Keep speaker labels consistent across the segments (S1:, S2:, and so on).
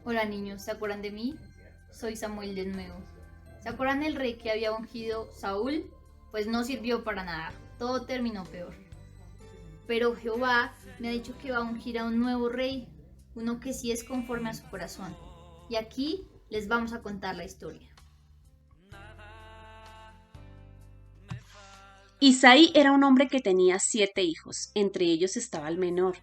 S1: Hola niños, ¿se acuerdan de mí? Soy Samuel de nuevo. ¿Se acuerdan del rey que había ungido Saúl? Pues no sirvió para nada, todo terminó peor. Pero Jehová me ha dicho que va a ungir a un nuevo rey, uno que sí es conforme a su corazón. Y aquí les vamos a contar la historia.
S2: Isaí era un hombre que tenía 7 hijos, entre ellos estaba el menor,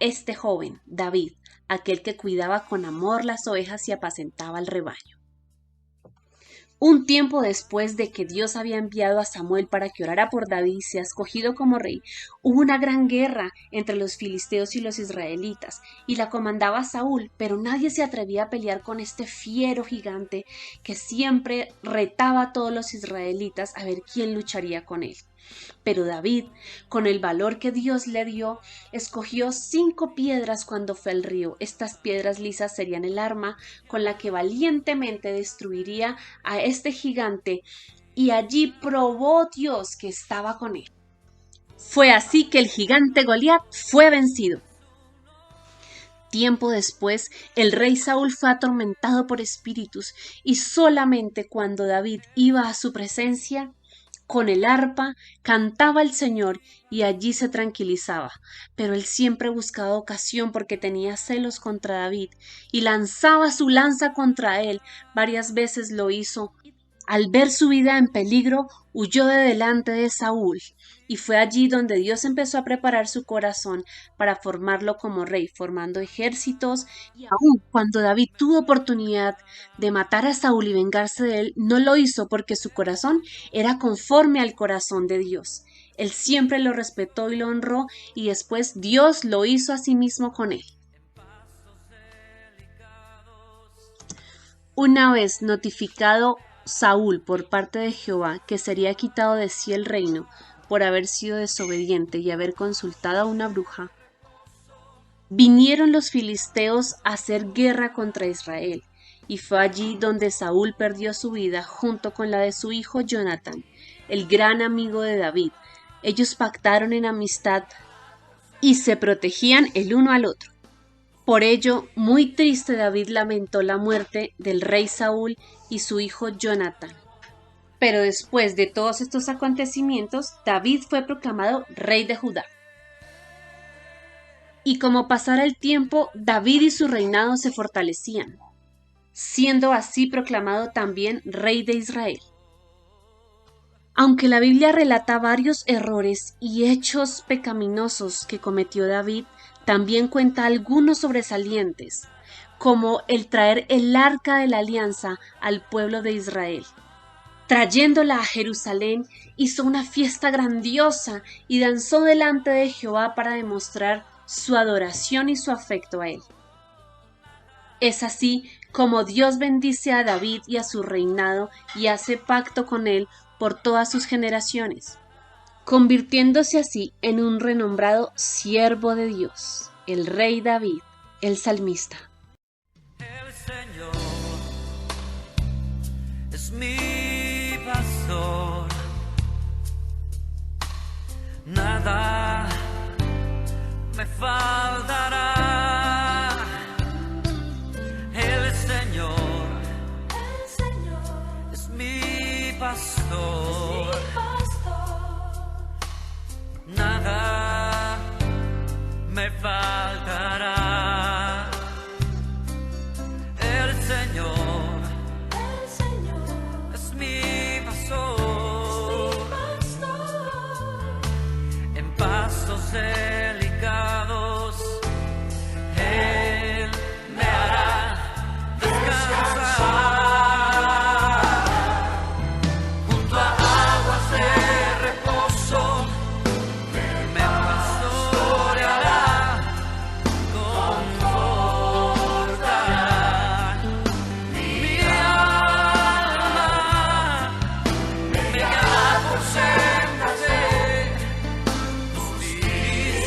S2: este joven, David, aquel que cuidaba con amor las ovejas y apacentaba el rebaño. Un tiempo después de que Dios había enviado a Samuel para que orara por David y sea escogido como rey, hubo una gran guerra entre los filisteos y los israelitas, y la comandaba Saúl, pero nadie se atrevía a pelear con este fiero gigante que siempre retaba a todos los israelitas a ver quién lucharía con él. Pero David, con el valor que Dios le dio, escogió 5 piedras cuando fue al río. Estas piedras lisas serían el arma con la que valientemente destruiría a este gigante, y allí probó Dios que estaba con él. Fue así que el gigante Goliat fue vencido. Tiempo después, el rey Saúl fue atormentado por espíritus, y solamente cuando David iba a su presencia, con el arpa cantaba al Señor y allí se tranquilizaba, pero él siempre buscaba ocasión porque tenía celos contra David y lanzaba su lanza contra él. Varias veces lo hizo. Al ver su vida en peligro, huyó de delante de Saúl, y fue allí donde Dios empezó a preparar su corazón para formarlo como rey, formando ejércitos, y aun cuando David tuvo oportunidad de matar a Saúl y vengarse de él, no lo hizo porque su corazón era conforme al corazón de Dios. Él siempre lo respetó y lo honró, y después Dios lo hizo a sí mismo con él. Una vez notificado Saúl por parte de Jehová que sería quitado de sí el reino por haber sido desobediente y haber consultado a una bruja, vinieron los filisteos a hacer guerra contra Israel, y fue allí donde Saúl perdió su vida junto con la de su hijo Jonatán, el gran amigo de David. Ellos pactaron en amistad y se protegían el uno al otro. Por ello, muy triste, David lamentó la muerte del rey Saúl y su hijo Jonatán. Pero después de todos estos acontecimientos, David fue proclamado rey de Judá. Y como pasara el tiempo, David y su reinado se fortalecían, siendo así proclamado también rey de Israel. Aunque la Biblia relata varios errores y hechos pecaminosos que cometió David, también cuenta algunos sobresalientes, como el traer el arca de la alianza al pueblo de Israel. Trayéndola a Jerusalén, hizo una fiesta grandiosa y danzó delante de Jehová para demostrar su adoración y su afecto a él. Es así como Dios bendice a David y a su reinado y hace pacto con él por todas sus generaciones, convirtiéndose así en un renombrado siervo de Dios, el rey David, el salmista.
S3: El Señor es mi pastor, nada me faltará. El Señor es mi pastor, nada me faltará. El Señor es mi pastor, en pastos delicados Él me hará descansar. Junto a aguas de reposo me pastoreará, confortará mi alma, me guiará por sendas de justicia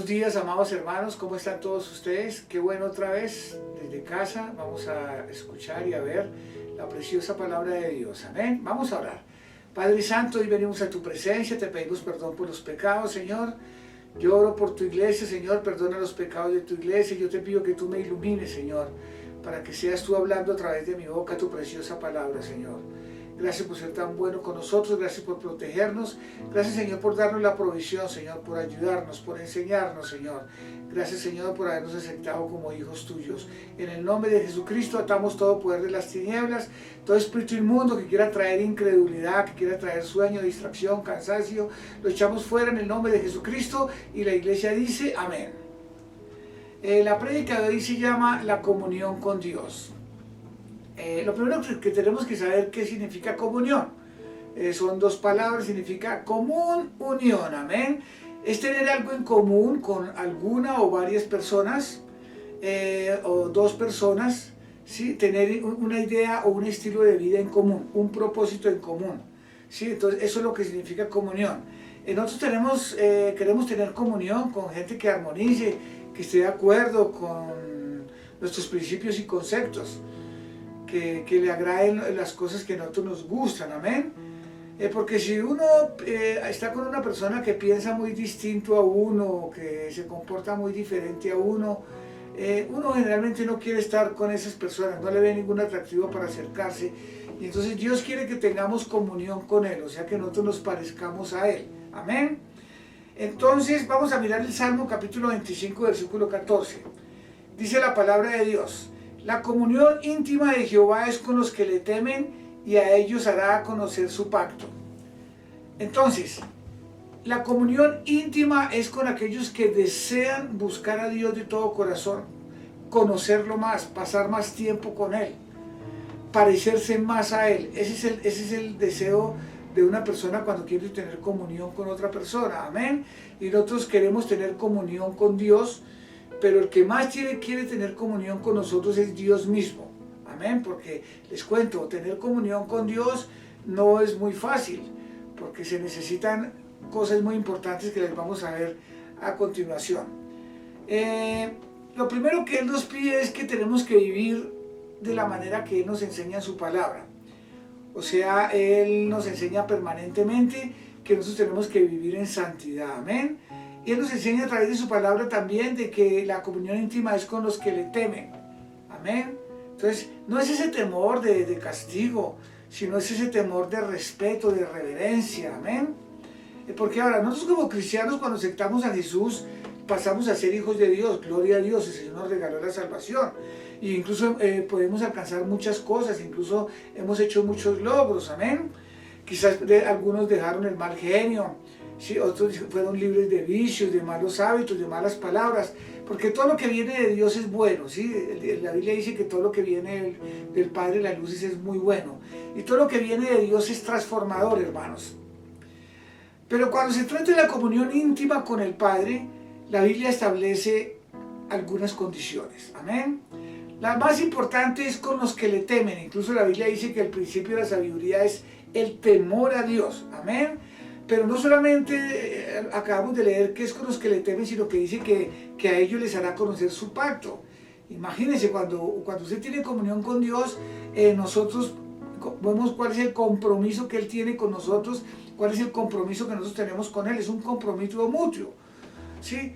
S4: días, amados hermanos, ¿cómo están todos ustedes? Qué bueno otra vez desde casa, vamos a escuchar y a ver la preciosa palabra de Dios, amén. Vamos a orar. Padre Santo, hoy venimos a tu presencia, te pedimos perdón por los pecados, Señor. Yo oro por tu iglesia, Señor, perdona los pecados de tu iglesia. Yo te pido que tú me ilumines, Señor, para que seas tú hablando a través de mi boca tu preciosa palabra, Señor. Gracias por ser tan bueno con nosotros, gracias por protegernos, gracias, Señor, por darnos la provisión, Señor, por ayudarnos, por enseñarnos, Señor. Gracias, Señor, por habernos aceptado como hijos tuyos. En el nombre de Jesucristo atamos todo poder de las tinieblas, todo espíritu inmundo que quiera traer incredulidad, que quiera traer sueño, distracción, cansancio, lo echamos fuera en el nombre de Jesucristo y la iglesia dice amén. La prédica de hoy se llama la comunión con Dios. Lo primero que tenemos que saber qué significa comunión. Son dos palabras, significa común, unión, amén. Es tener algo en común con alguna o varias personas, o dos personas, ¿sí? Tener una idea o un estilo de vida en común, un propósito en común, ¿sí? Entonces eso es lo que significa comunión. Nosotros queremos tener comunión con gente que armonice, que esté de acuerdo con nuestros principios y conceptos, que le agraden las cosas que a nosotros nos gustan, amén. Porque si uno está con una persona que piensa muy distinto a uno, que se comporta muy diferente a uno, uno generalmente no quiere estar con esas personas, no le ve ningún atractivo para acercarse. Y entonces Dios quiere que tengamos comunión con Él, o sea que nosotros nos parezcamos a Él. Amén. Entonces vamos a mirar el Salmo capítulo 25, versículo 14. Dice la palabra de Dios: la comunión íntima de Jehová es con los que le temen, y a ellos hará conocer su pacto. Entonces, la comunión íntima es con aquellos que desean buscar a Dios de todo corazón, conocerlo más, pasar más tiempo con Él, parecerse más a Él. Ese es el deseo de una persona cuando quiere tener comunión con otra persona. Amén. Y nosotros queremos tener comunión con Dios, pero el que más quiere tener comunión con nosotros es Dios mismo. Amén, porque les cuento, tener comunión con Dios no es muy fácil, porque se necesitan cosas muy importantes que les vamos a ver a continuación. Lo primero que Él nos pide es que tenemos que vivir de la manera que Él nos enseña en su palabra. O sea, Él nos enseña permanentemente que nosotros tenemos que vivir en santidad. Amén. Y Él nos enseña a través de su palabra también de que la comunión íntima es con los que le temen. Amén. Entonces, no es ese temor de castigo, sino es ese temor de respeto, de reverencia. Amén. Porque ahora, nosotros como cristianos, cuando aceptamos a Jesús, pasamos a ser hijos de Dios. Gloria a Dios, el Señor nos regaló la salvación. E incluso podemos alcanzar muchas cosas, incluso hemos hecho muchos logros. Amén. Quizás algunos dejaron el mal genio, ¿sí? Otros fueron libres de vicios, de malos hábitos, de malas palabras. Porque todo lo que viene de Dios es bueno, ¿sí? La Biblia dice que todo lo que viene del Padre de las luces es muy bueno. Y todo lo que viene de Dios es transformador, hermanos. Pero cuando se trata de la comunión íntima con el Padre, la Biblia establece algunas condiciones. Amén. La más importante es con los que le temen. Incluso la Biblia dice que el principio de la sabiduría es el temor a Dios. Amén. Pero no solamente acabamos de leer que es con los que le temen, sino que dice que a ellos les hará conocer su pacto. Imagínense, cuando usted tiene comunión con Dios, nosotros vemos cuál es el compromiso que Él tiene con nosotros, cuál es el compromiso que nosotros tenemos con Él. Es un compromiso mutuo, ¿sí?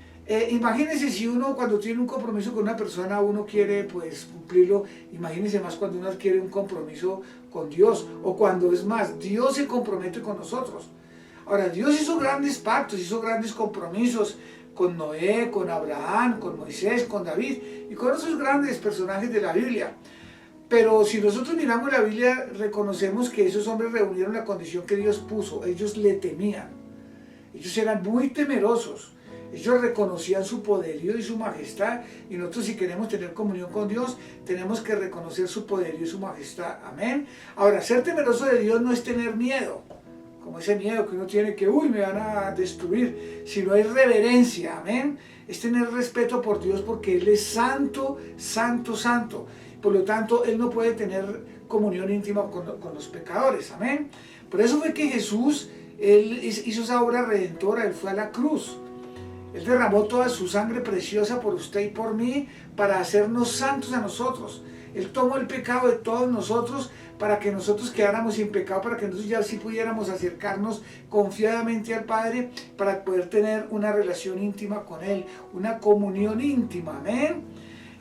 S4: Imagínense si uno cuando tiene un compromiso con una persona, uno quiere pues cumplirlo. Imagínense más cuando uno adquiere un compromiso con Dios, o cuando es más, Dios se compromete con nosotros. Ahora, Dios hizo grandes pactos, hizo grandes compromisos con Noé, con Abraham, con Moisés, con David y con esos grandes personajes de la Biblia. Pero si nosotros miramos la Biblia, reconocemos que esos hombres reunieron la condición que Dios puso. Ellos le temían. Ellos eran muy temerosos. Ellos reconocían su poderío y su majestad. Y nosotros, si queremos tener comunión con Dios, tenemos que reconocer su poderío y su majestad. Amén. Ahora, ser temeroso de Dios no es tener miedo, como ese miedo que uno tiene que, me van a destruir, sino es reverencia. Amén. Es tener respeto por Dios, porque Él es santo, santo, santo. Por lo tanto, Él no puede tener comunión íntima con los pecadores. Amén. Por eso fue que Jesús, Él hizo esa obra redentora. Él fue a la cruz. Él derramó toda su sangre preciosa por usted y por mí para hacernos santos a nosotros. Él tomó el pecado de todos nosotros para que nosotros quedáramos sin pecado, para que nosotros ya sí pudiéramos acercarnos confiadamente al Padre, para poder tener una relación íntima con Él, una comunión íntima. Amén.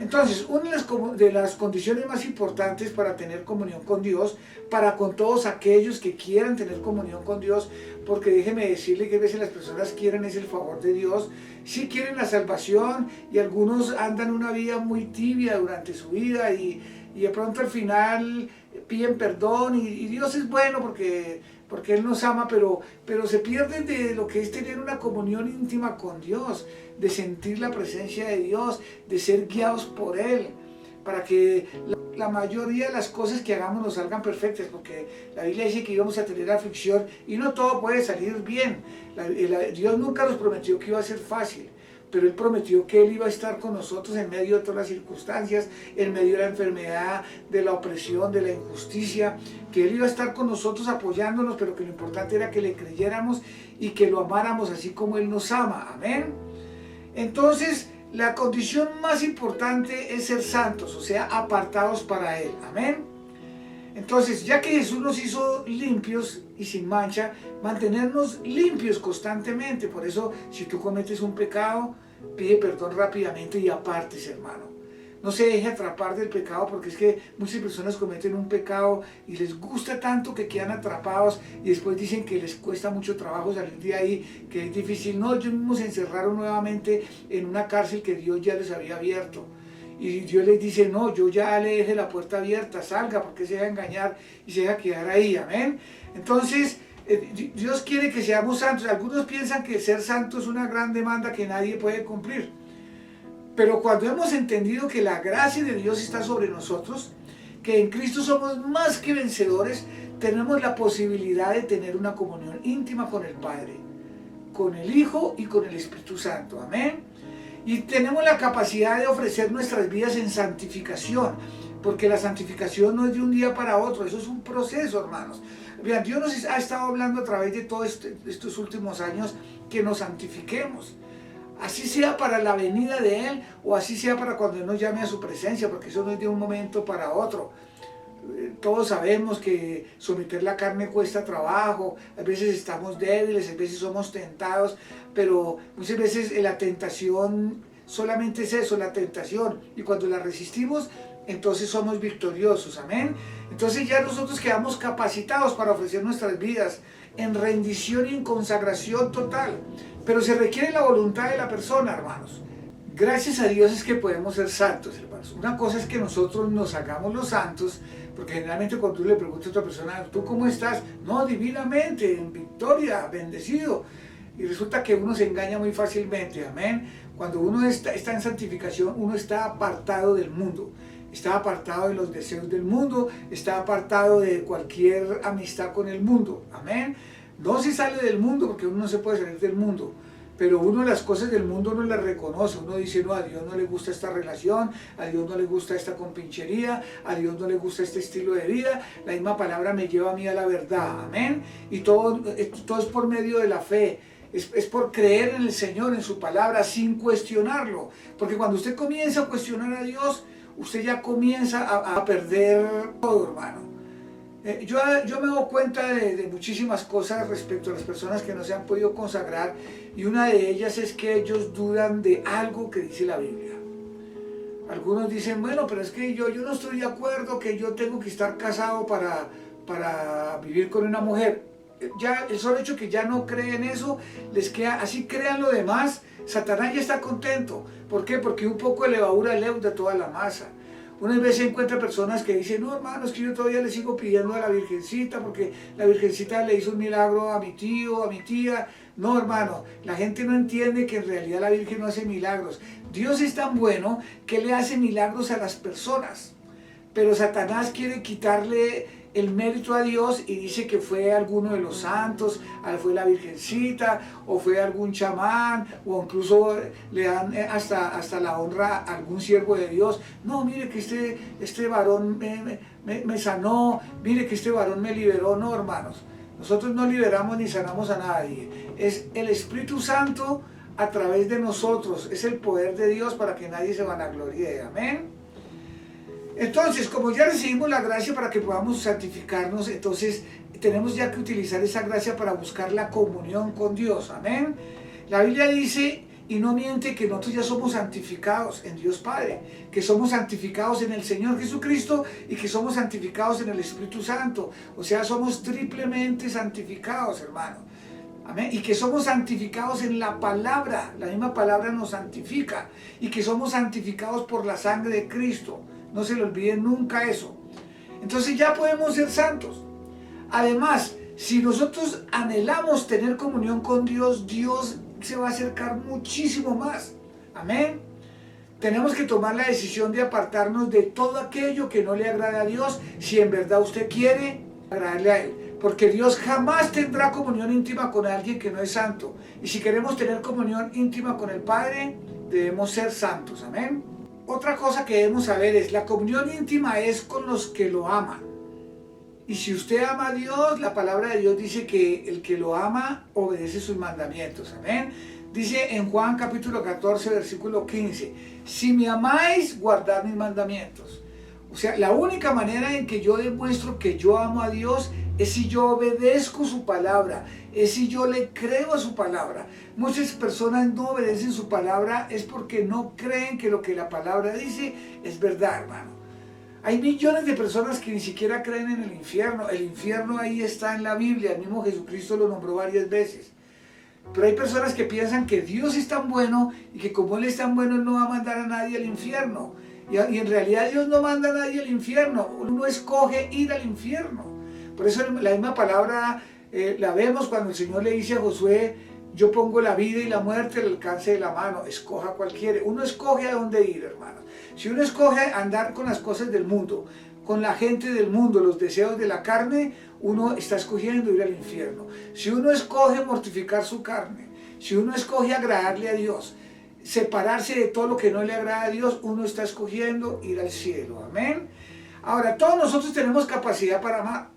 S4: Entonces, una de las condiciones más importantes para tener comunión con Dios, para con todos aquellos que quieran tener comunión con Dios, porque déjeme decirle que a veces las personas quieren es el favor de Dios, sí quieren la salvación, y algunos andan una vida muy tibia durante su vida y de pronto al final piden perdón y Dios es bueno porque Él nos ama, pero se pierden de lo que es tener una comunión íntima con Dios, de sentir la presencia de Dios, de ser guiados por Él, para que la mayoría de las cosas que hagamos nos salgan perfectas, porque la Biblia dice que íbamos a tener aflicción y no todo puede salir bien. Dios nunca nos prometió que iba a ser fácil, pero Él prometió que Él iba a estar con nosotros en medio de todas las circunstancias, en medio de la enfermedad, de la opresión, de la injusticia, que Él iba a estar con nosotros apoyándonos, pero que lo importante era que le creyéramos y que lo amáramos así como Él nos ama. Amén. Entonces, la condición más importante es ser santos, o sea, apartados para Él. Amén. Entonces, ya que Jesús nos hizo limpios y sin mancha, mantenernos limpios constantemente. Por eso, si tú cometes un pecado, pide perdón rápidamente y apartes, hermano. No se deje atrapar del pecado, porque es que muchas personas cometen un pecado y les gusta tanto que quedan atrapados y después dicen que les cuesta mucho trabajo salir de ahí, que es difícil. No, ellos mismos se encerraron nuevamente en una cárcel que Dios ya les había abierto. Y Dios les dice, no, yo ya le dejé la puerta abierta, salga, porque se deja engañar y se deja quedar ahí, amén. Entonces, Dios quiere que seamos santos. Algunos piensan que ser santo es una gran demanda que nadie puede cumplir. Pero cuando hemos entendido que la gracia de Dios está sobre nosotros, que en Cristo somos más que vencedores, tenemos la posibilidad de tener una comunión íntima con el Padre, con el Hijo y con el Espíritu Santo, amén. Y tenemos la capacidad de ofrecer nuestras vidas en santificación, porque la santificación no es de un día para otro, eso es un proceso, hermanos. Vean, Dios nos ha estado hablando a través de todos estos últimos años que nos santifiquemos. Así sea para la venida de Él o así sea para cuando Él nos llame a su presencia, porque eso no es de un momento para otro. Todos sabemos que someter la carne cuesta trabajo, a veces estamos débiles, a veces somos tentados, pero muchas veces la tentación solamente es eso, la tentación, y cuando la resistimos, entonces somos victoriosos, amén. Entonces ya nosotros quedamos capacitados para ofrecer nuestras vidas en rendición y en consagración total, pero se requiere la voluntad de la persona, hermanos. Gracias a Dios es que podemos ser santos, hermanos. Una cosa es que nosotros nos hagamos los santos, porque generalmente cuando tú le preguntas a otra persona, ¿tú cómo estás? No, divinamente, en victoria, bendecido. Y resulta que uno se engaña muy fácilmente, amén. Cuando uno está en santificación, uno está apartado del mundo. Está apartado de los deseos del mundo, está apartado de cualquier amistad con el mundo, amén. No se sale del mundo, porque uno no se puede salir del mundo, pero uno las cosas del mundo no las reconoce. Uno dice, no, a Dios no le gusta esta relación, a Dios no le gusta esta compinchería, a Dios no le gusta este estilo de vida. La misma palabra me lleva a mí a la verdad, amén. Y todo es por medio de la fe. Es por creer en el Señor, en su palabra, sin cuestionarlo. Porque cuando usted comienza a cuestionar a Dios, usted ya comienza a perder todo, hermano. Yo me doy cuenta de muchísimas cosas respecto a las personas que no se han podido consagrar, y una de ellas es que ellos dudan de algo que dice la Biblia. Algunos dicen, bueno, pero es que yo no estoy de acuerdo que yo tengo que estar casado para vivir con una mujer. Ya el solo hecho que ya no creen eso, les queda, así crean lo demás, Satanás ya está contento. ¿Por qué? Porque un poco de levadura leuda toda la masa. Una vez se encuentra personas que dicen, no, hermano, es que yo todavía le sigo pidiendo a la Virgencita, porque la Virgencita le hizo un milagro a mi tío, a mi tía. No, hermano, la gente no entiende que en realidad la Virgen no hace milagros. Dios es tan bueno que le hace milagros a las personas, pero Satanás quiere quitarle el mérito a Dios y dice que fue alguno de los santos, fue la Virgencita, o fue algún chamán, o incluso le dan hasta la honra a algún siervo de Dios. No, mire que este varón me sanó, mire que este varón me liberó. No, hermanos, nosotros no liberamos ni sanamos a nadie. Es el Espíritu Santo a través de nosotros, es el poder de Dios para que nadie se vanaglorie, amén. Entonces, como ya recibimos la gracia para que podamos santificarnos, entonces tenemos ya que utilizar esa gracia para buscar la comunión con Dios, amén. La Biblia dice, y no miente, que nosotros ya somos santificados en Dios Padre, que somos santificados en el Señor Jesucristo y que somos santificados en el Espíritu Santo. O sea, somos triplemente santificados, hermano. Amén. Y que somos santificados en la palabra, la misma palabra nos santifica, y que somos santificados por la sangre de Cristo. No se le olviden nunca eso. Entonces ya podemos ser santos. Además, si nosotros anhelamos tener comunión con Dios, Dios se va a acercar muchísimo más. Amén. Tenemos que tomar la decisión de apartarnos de todo aquello que no le agrada a Dios, si en verdad usted quiere agradarle a Él. Porque Dios jamás tendrá comunión íntima con alguien que no es santo. Y si queremos tener comunión íntima con el Padre, debemos ser santos. Amén. Otra cosa que debemos saber es, la comunión íntima es con los que lo aman. Y si usted ama a Dios, la palabra de Dios dice que el que lo ama obedece sus mandamientos. Amén. Dice en Juan capítulo 14, versículo 15, si me amáis, guardad mis mandamientos. O sea, la única manera en que yo demuestro que yo amo a Dios es si yo obedezco su palabra, es si yo le creo a su palabra. Muchas personas no obedecen su palabra es porque no creen que lo que la palabra dice es verdad, hermano. Hay millones de personas que ni siquiera creen en el infierno. El infierno ahí está en la Biblia, el mismo Jesucristo lo nombró varias veces. Pero hay personas que piensan que Dios es tan bueno y que como Él es tan bueno, Él no va a mandar a nadie al infierno. Y en realidad Dios no manda a nadie al infierno, uno escoge ir al infierno. Por eso la misma palabra la vemos cuando el Señor le dice a Josué, yo pongo la vida y la muerte al alcance de la mano, escoja cualquiera. Uno escoge a dónde ir, hermanos. Si uno escoge andar con las cosas del mundo, con la gente del mundo, los deseos de la carne, uno está escogiendo ir al infierno. Si uno escoge mortificar su carne, si uno escoge agradarle a Dios, separarse de todo lo que no le agrada a Dios, uno está escogiendo ir al cielo. Amén. Ahora, todos nosotros tenemos capacidad para amar,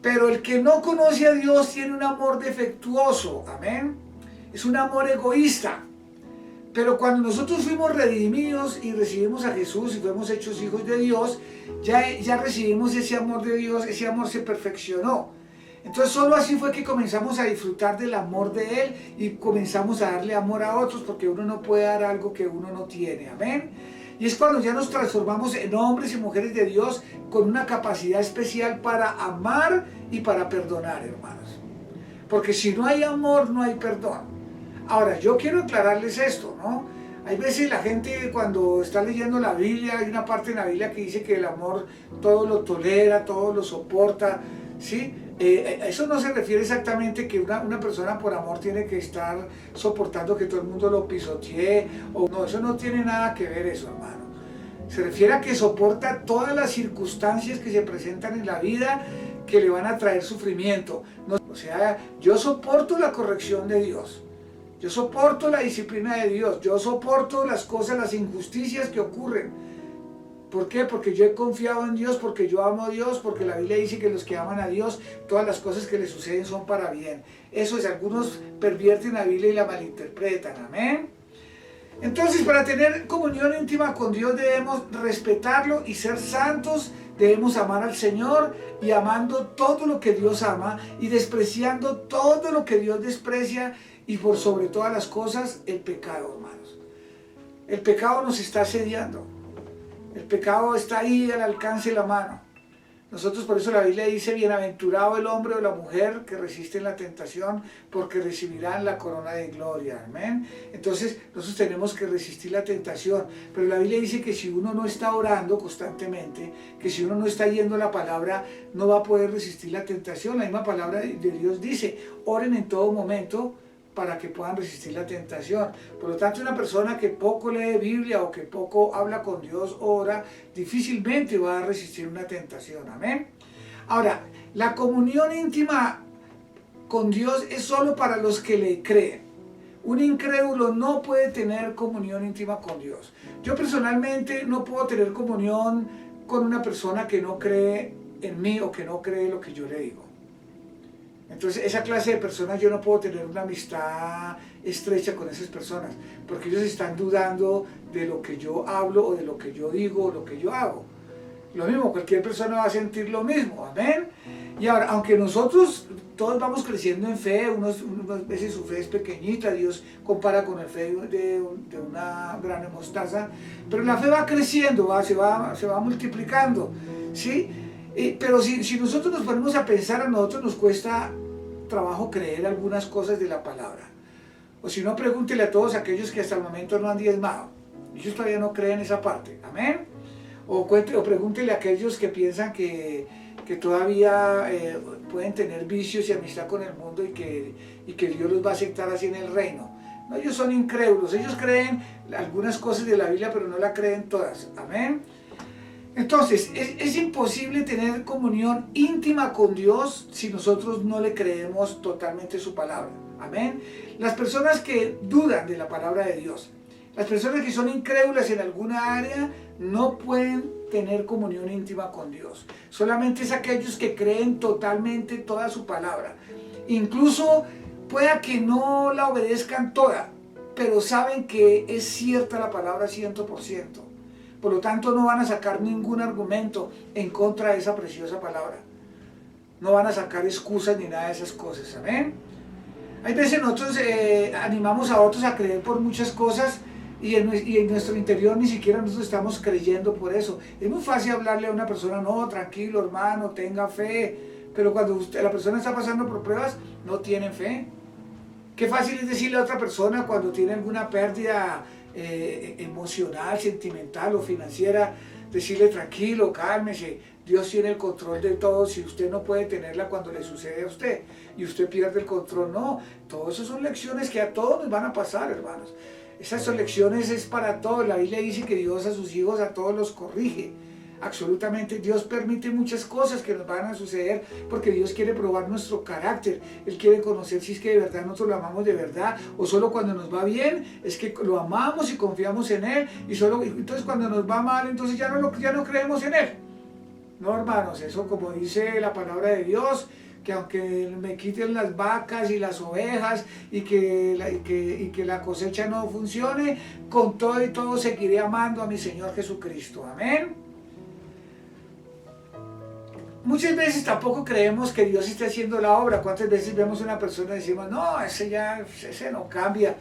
S4: pero el que no conoce a Dios tiene un amor defectuoso. Amén. Es un amor egoísta. Pero cuando nosotros fuimos redimidos y recibimos a Jesús y fuimos hechos hijos de Dios, ya recibimos ese amor de Dios, ese amor se perfeccionó. Entonces solo así fue que comenzamos a disfrutar del amor de Él y comenzamos a darle amor a otros, porque uno no puede dar algo que uno no tiene. Amén. Y es cuando ya nos transformamos en hombres y mujeres de Dios con una capacidad especial para amar y para perdonar, hermanos. Porque si no hay amor, no hay perdón. Ahora, yo quiero aclararles esto, ¿no? Hay veces la gente cuando está leyendo la Biblia, hay una parte en la Biblia que dice que el amor todo lo tolera, todo lo soporta, ¿sí? Eso no se refiere exactamente que una persona por amor tiene que estar soportando que todo el mundo lo pisotee, o no, eso no tiene nada que ver eso, hermano. Se refiere a que soporta todas las circunstancias que se presentan en la vida que le van a traer sufrimiento. No, o sea, yo soporto la corrección de Dios. Yo soporto la disciplina de Dios, yo soporto las cosas, las injusticias que ocurren. ¿Por qué? Porque yo he confiado en Dios, porque yo amo a Dios, porque la Biblia dice que los que aman a Dios, todas las cosas que les suceden son para bien. Eso es, algunos pervierten la Biblia y la malinterpretan, amén. Entonces, para tener comunión íntima con Dios debemos respetarlo y ser santos. Debemos amar al Señor y amando todo lo que Dios ama y despreciando todo lo que Dios desprecia. Y por sobre todas las cosas, el pecado, hermanos. El pecado nos está asediando. El pecado está ahí al alcance de la mano. Nosotros, por eso la Biblia dice, bienaventurado el hombre o la mujer que resisten la tentación, porque recibirán la corona de gloria. Amén. Entonces, nosotros tenemos que resistir la tentación. Pero la Biblia dice que si uno no está orando constantemente, que si uno no está yendo a la palabra, no va a poder resistir la tentación. La misma palabra de Dios dice, oren en todo momento, para que puedan resistir la tentación. Por lo tanto, una persona que poco lee Biblia o que poco habla con Dios, ora, difícilmente va a resistir una tentación. Amén. Ahora, la comunión íntima con Dios es solo para los que le creen. Un incrédulo no puede tener comunión íntima con Dios. Yo personalmente no puedo tener comunión con una persona que no cree en mí o que no cree lo que yo le digo. Entonces, esa clase de personas yo no puedo tener una amistad estrecha con esas personas, porque ellos están dudando de lo que yo hablo o de lo que yo digo o lo que yo hago. Lo mismo, cualquier persona va a sentir lo mismo, amén. Y ahora, aunque nosotros todos vamos creciendo en fe, unas veces su fe es pequeñita, Dios compara con la fe de una gran mostaza, pero la fe va creciendo, se va multiplicando, ¿sí? Pero si nosotros nos ponemos a pensar, a nosotros nos cuesta trabajo creer algunas cosas de la palabra. O si no, pregúntele a todos aquellos que hasta el momento no han diezmado. Ellos todavía no creen esa parte. Amén. O pregúntele a aquellos que piensan que todavía pueden tener vicios y amistad con el mundo y que Dios los va a aceptar así en el reino. No, ellos son incrédulos. Ellos creen algunas cosas de la Biblia, pero no la creen todas. Amén. Entonces, es imposible tener comunión íntima con Dios si nosotros no le creemos totalmente su palabra. Amén. Las personas que dudan de la palabra de Dios, las personas que son incrédulas en alguna área, no pueden tener comunión íntima con Dios. Solamente es aquellos que creen totalmente toda su palabra. Incluso pueda que no la obedezcan toda, pero saben que es cierta la palabra 100%. Por lo tanto, no van a sacar ningún argumento en contra de esa preciosa palabra. No van a sacar excusas ni nada de esas cosas. Amén. Hay veces nosotros animamos a otros a creer por muchas cosas y en nuestro interior ni siquiera nosotros estamos creyendo por eso. Es muy fácil hablarle a una persona, no, tranquilo hermano, tenga fe, pero cuando la persona está pasando por pruebas, no tiene fe. Qué fácil es decirle a otra persona cuando tiene alguna pérdida emocional, sentimental o financiera, decirle tranquilo, cálmese, Dios tiene el control de todo, si usted no puede tenerla cuando le sucede a usted y usted pierde el control, no, todo eso son lecciones que a todos nos van a pasar, hermanos. Esas son lecciones es para todos. La Biblia dice que Dios a sus hijos a todos los corrige. Absolutamente, Dios permite muchas cosas que nos van a suceder porque Dios quiere probar nuestro carácter. Él quiere conocer si es que de verdad nosotros lo amamos de verdad o solo cuando nos va bien es que lo amamos y confiamos en Él y solo entonces cuando nos va mal entonces ya no creemos en Él. No, hermanos, eso como dice la palabra de Dios, que aunque me quiten las vacas y las ovejas y que la cosecha no funcione, con todo y todo seguiré amando a mi Señor Jesucristo. Amén. Muchas veces tampoco creemos que Dios esté haciendo la obra. ¿Cuántas veces vemos a una persona y decimos, no, ese no cambia?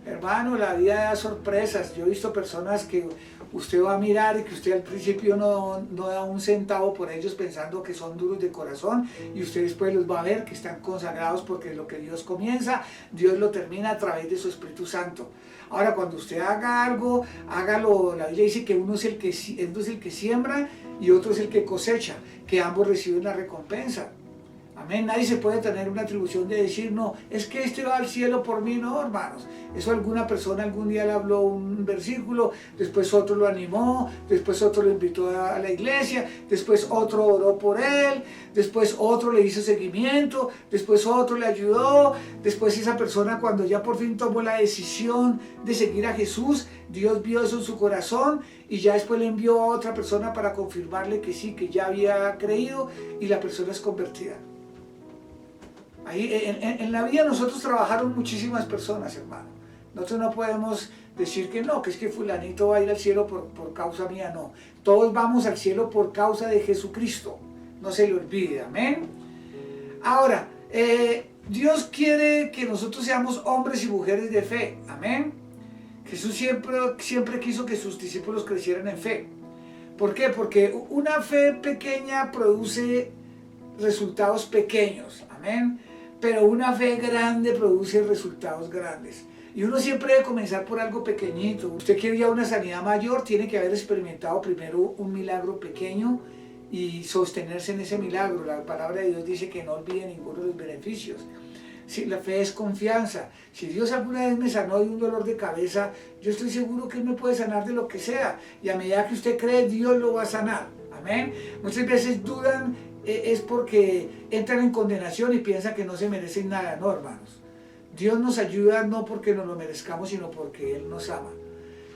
S4: Hermano, la vida da sorpresas. Yo he visto personas que usted va a mirar y que usted al principio no da un centavo por ellos pensando que son duros de corazón y usted después los va a ver que están consagrados porque lo que Dios comienza, Dios lo termina a través de su Espíritu Santo. Ahora, cuando usted haga algo, hágalo. La Biblia dice que uno es el que siembra y otro es el que cosecha, que ambos reciben la recompensa. Amén. Nadie se puede tener una atribución de decir, no, es que este va al cielo por mí. No, hermanos. Eso alguna persona algún día le habló un versículo, después otro lo animó, después otro lo invitó a la iglesia, después otro oró por él, después otro le hizo seguimiento, después otro le ayudó, después esa persona cuando ya por fin tomó la decisión de seguir a Jesús, Dios vio eso en su corazón y ya después le envió a otra persona para confirmarle que sí, que ya había creído y la persona es convertida. Ahí, en la vida nosotros trabajaron muchísimas personas, hermano. Nosotros no podemos decir que no, que es que fulanito va a ir al cielo por causa mía, no. Todos vamos al cielo por causa de Jesucristo. No se le olvide, amén. Ahora, Dios quiere que nosotros seamos hombres y mujeres de fe, amén. Jesús siempre quiso que sus discípulos crecieran en fe. ¿Por qué? Porque una fe pequeña produce resultados pequeños, amén. Pero una fe grande produce resultados grandes. Y uno siempre debe comenzar por algo pequeñito. Usted quiere ya una sanidad mayor, tiene que haber experimentado primero un milagro pequeño y sostenerse en ese milagro. La palabra de Dios dice que no olvide ninguno de los beneficios. Si la fe es confianza. Si Dios alguna vez me sanó de un dolor de cabeza, yo estoy seguro que Él me puede sanar de lo que sea. Y a medida que usted cree, Dios lo va a sanar. Amén. Muchas veces dudan, es porque entran en condenación y piensan que no se merecen nada. No, hermanos. Dios nos ayuda no porque nos lo merezcamos, sino porque Él nos ama.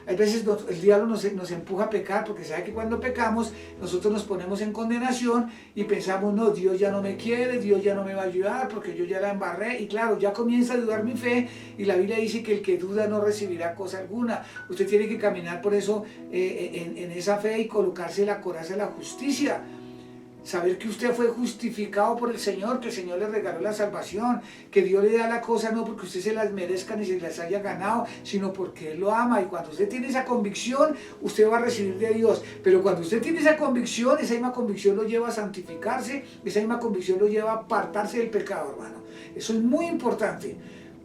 S4: Hay veces el diablo nos empuja a pecar porque sabe que cuando pecamos nosotros nos ponemos en condenación y pensamos, no, Dios ya no me quiere, Dios ya no me va a ayudar porque yo ya la embarré. Y claro, ya comienza a dudar mi fe y la Biblia dice que el que duda no recibirá cosa alguna. Usted tiene que caminar por eso en esa fe y colocarse la coraza de la justicia. Saber que usted fue justificado por el Señor, que el Señor le regaló la salvación, que Dios le da la cosa no porque usted se las merezca ni se las haya ganado, sino porque Él lo ama. Y cuando usted tiene esa convicción, usted va a recibir de Dios. Pero cuando usted tiene esa misma convicción lo lleva a santificarse, esa misma convicción lo lleva a apartarse del pecado, hermano. Eso es muy importante.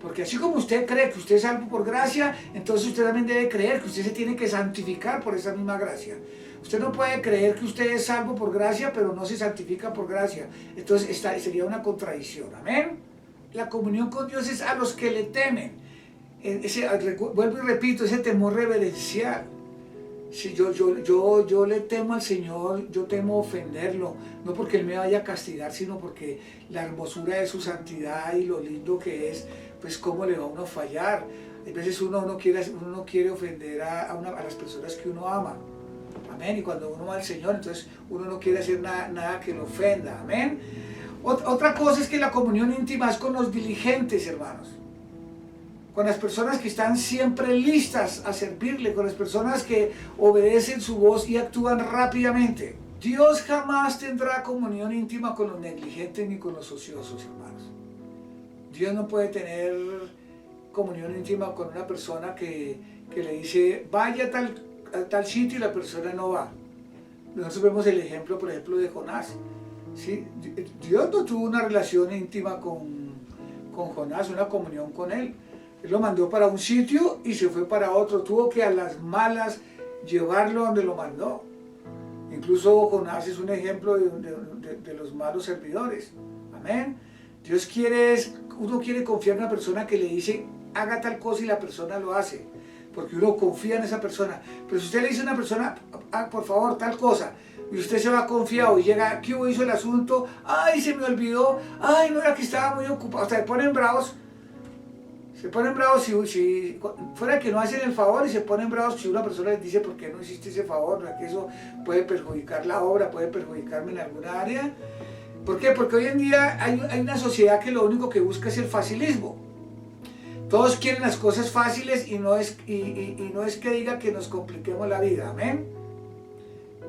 S4: Porque así como usted cree que usted es salvo por gracia, entonces usted también debe creer que usted se tiene que santificar por esa misma gracia. Usted no puede creer que usted es salvo por gracia, pero no se santifica por gracia. Entonces sería una contradicción. Amén. La comunión con Dios es a los que le temen. Vuelvo y repito, ese temor reverencial. Si yo le temo al Señor, yo temo ofenderlo, no porque Él me vaya a castigar, sino porque la hermosura de su santidad y lo lindo que es, pues cómo le va a uno fallar. A veces uno no quiere ofender a las personas que uno ama. Amén. Y cuando uno va al Señor, entonces uno no quiere hacer nada que lo ofenda. Amén. Otra cosa es que la comunión íntima es con los diligentes, hermanos. con las personas que están siempre listas a servirle, con las personas que obedecen su voz y actúan rápidamente. Dios jamás tendrá comunión íntima con los negligentes ni con los ociosos, hermanos. Dios no puede tener comunión íntima con una persona que le dice, vaya a tal sitio y la persona no va. Nosotros vemos el ejemplo, por ejemplo, de Jonás. ¿Sí? Dios no tuvo una relación íntima con Jonás, una comunión con él. Él lo mandó para un sitio y se fue para otro. Tuvo que a las malas llevarlo donde lo mandó. Incluso Jonás es un ejemplo de los malos servidores. Amén. Dios uno quiere confiar en una persona que le dice, haga tal cosa y la persona lo hace. Porque uno confía en esa persona. Pero si usted le dice a una persona, por favor, tal cosa, y usted se va confiado y llega, ¿qué hizo el asunto? Ay, se me olvidó. Ay, no era que estaba muy ocupado. Hasta se ponen bravos. Se ponen bravos si fuera que no hacen el favor, y se ponen bravos si una persona les dice, ¿por qué no hiciste ese favor? ¿No? Que eso puede perjudicar la obra, puede perjudicarme en alguna área. ¿Por qué? Porque hoy en día hay una sociedad que lo único que busca es el facilismo. Todos quieren las cosas fáciles y no es que diga que nos compliquemos la vida. Amén.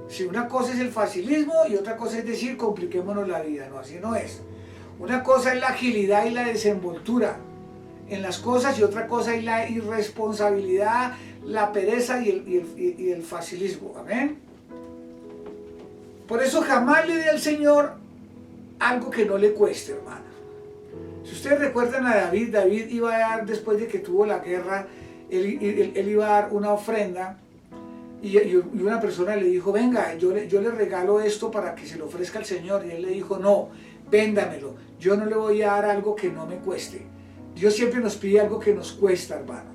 S4: Si una cosa es el facilismo y otra cosa es decir compliquémonos la vida. No, así no es. Una cosa es la agilidad y la desenvoltura en las cosas y otra cosa es la irresponsabilidad, la pereza y el facilismo. Amén. Por eso jamás le dé al Señor algo que no le cueste, hermano. Si ustedes recuerdan a David, David iba a dar, después de que tuvo la guerra, él iba a dar una ofrenda y una persona le dijo, venga, yo le regalo esto para que se lo ofrezca al Señor. Y él le dijo, no, véndamelo, yo no le voy a dar algo que no me cueste. Dios siempre nos pide algo que nos cuesta, hermano.